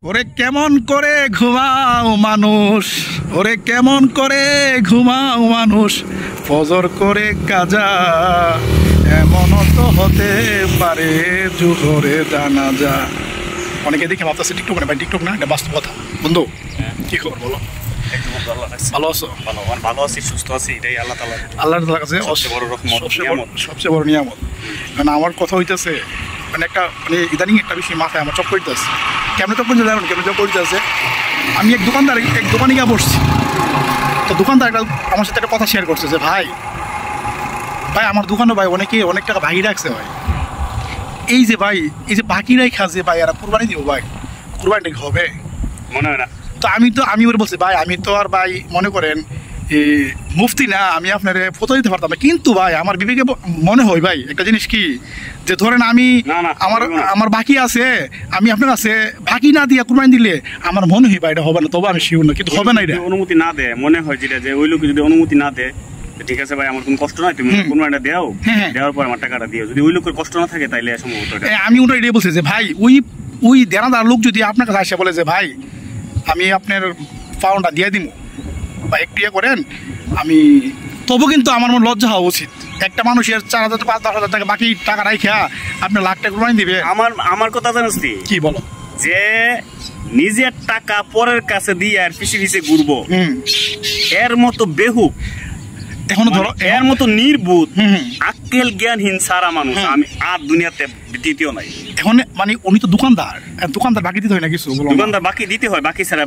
ওরে কেমন করে ঘুমাও মানুষ, ওরে কেমন করে ঘুমাও মানুষ, ফজর করে কাজা এমনও তো হতে পারে জোহরে জানাজা। অনেকে দেখে ভাবতেছে টিকটক না ভাই, টিকটক না, এটা বাস্তব কথা। বন্ধু কি খবর বলো? ভালো আছো? ভালো আছি, সুস্থ আছি, এটাই আল্লাহ তাআলার কাছে সবচেয়ে বড় নিয়ামত। কারণ আমার কথা হইতেছে মানে ইদানিং একটা বিষয় মাথায় আমার চক করতেছে। কেমন চক করতে যাবেন, কেমন চক করতেছে, আমি এক দোকানে গিয়ে বসছি, তো দোকানদার আমার সাথে একটা কথা শেয়ার করছে যে ভাই আমার দোকানে ভাই অনেক টাকা বাকি রাখছে ভাই। এই যে বাকি রাখা যে ভাই এরা কুরবানি দিব ভাই, কুরবানিটা কি হবে মনে হয় না। তো আমি ওর বলছি ভাই আমি তো আর ভাই মনে করেন মুফতি না, আমি আপনার ফটো দিতে পারতাম না, কিন্তু ভাই আমার বিবেকে মনে হয় ভাই একটা জিনিস কি, যে ধরেন আমি আমার বাকি আছে, আমি আপনার আছে বাকি না দিয়ে কুরবানি দিলে আমার মনে হয় ভাই এটা হবে না, তবে আমি শিওর না, কিন্তু হবে না। এটা অনুমতি না দেয় মনে হয় যেটা, যে ওই লোক যদি অনুমতি না দেয় ঠিক আছে ভাই আমার কোনো কষ্ট নাই, তুমি কুরবানিটা দাও, দেওয়ার পর আমার টাকাটা দিও। যদি ওই লোকের কষ্ট না থাকে তাইলে সম্ভবত আমি ওটা এটাই বলছি যে ভাই ওই দেনাদার লোক যদি আপনার কাছে আসে বলে যে ভাই আমি আপনার পাউন্ডটা দিয়ে দিব বা একটু ইয়ে করেন, আমি তবু কিন্তু আমার মনে লজ্জা হওয়া উচিত। একটা মানুষের 4,000 5,000 টাকা বাকি টাকা রাখা আপনার লাখ টাকা কুরবানি দিবে। আমার কথা জানিস কি বলো, যে নিজের টাকা পরের কাছে দিয়ে আর পিছে পিছে ঘুরবো, এর মতো বেহুক, এখনো ধরো এর মতো নির্বুধ আক্কেল জ্ঞানহীন সারা মানুষ আমি আর দুনিয়াতে দ্বিতীয় নাই। এখন মানে উনি তো দোকানদার বাকি দিতে হয় না কিছু, দোকানদার বাকি দিতে হয়, বাকি ছাড়া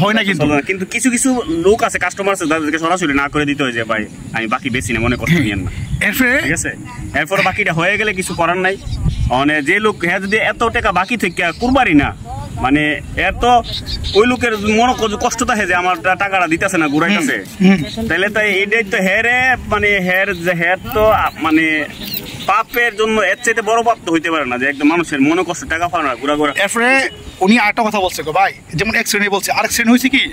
হয় না। কিন্তু কিছু কিছু লোক আছে, কাস্টমার আছে, তাদেরকে সরাসরি না করে দিতে হয় যে ভাই আমি বাকি বেশি না, মনে কষ্ট নিয়েন না, ঠিক আছে। এরপর বাকিটা হয়ে গেলে কিছু করার নাই। মানে যে লোক হ্যাঁ যদি এত টাকা বাকি থেকে কুরবানি না, মানে এত ওই লোকের মনে কষ্ট থাকে যে আমার টাকাটা দিতেছে না, ঘুরাইতেছে, তাহলে তো এইটাই তো হেরে মানে হের তো মানে পাপের জন্য এর চাইতে বড় পাপ তো হইতে পারে না, যে একদম মানুষের মনে কষ্ট টাকা পায় না ঘুরা। এরপরে উনি আরেকটা কথা বলছে গো ভাই, যেমন এক শ্রেণী বলছে, আরেক শ্রেণী হয়েছে কি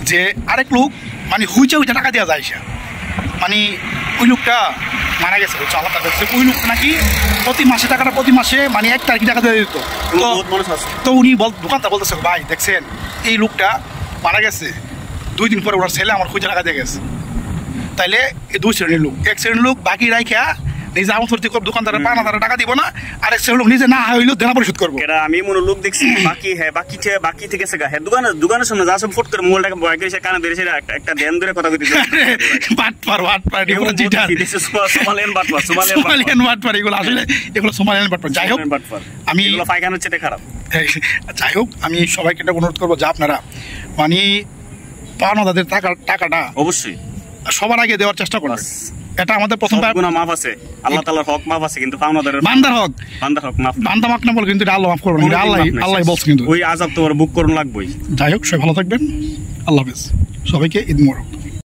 যে আরেক লোক মানে হুইচা টাকা দেওয়া যায়, মানে ওই লোকটা মারা গেছে, আলাদা করছে, ওই লোক নাকি প্রতি মাসে মানে 1 তারিখ টাকা দিয়ে দিত। তো উনি দোকানদার বলতেছে ভাই দেখছেন এই লোকটা মারা গেছে, 2 দিন পরে ওনার ছেলে আমার খুঁজে টাকা দিয়ে গেছে। তাইলে এই 2 শ্রেণীর লোক, এক শ্রেণীর লোক বাকি রাখা নিজে আমার সত্যি দোকানদারের 5,000 টাকা দিব না, আর এক শ্রেণীর লোক নিজে না হইলেও দেনা পরিশোধ করবো। আমি মনে লোক দেখছি বাকি থেকে দোকানের সামনে যা সব ফোট করে মোবাইলটাকে বয়াকে এসে কানে ধরে একটা ধ্যান ধরে কথা কইতেছে, যাই হোক আমি সবাইকে এটা অনুরোধ করবো যে আপনারা মানে পাওনাদারদের টাকাটা অবশ্যই সবার আগে দেওয়ার চেষ্টা করবেন। এটা আমাদের প্রথম মাফ আছে, আল্লাহ তাআলার হক মাফ আছে, কিন্তু পাওনাদারের বান্দার হক মাফ বান্দা মাফ না বল, কিন্তু আল্লাহ মাফ করবেন, আল্লাহ বলছে, কিন্তু ওই আযাব তো বুক করুন লাগবেই। যাই হোক সবাই ভালো থাকবেন, আল্লাহ হাফেজ, সবাইকে ঈদ মোবারক।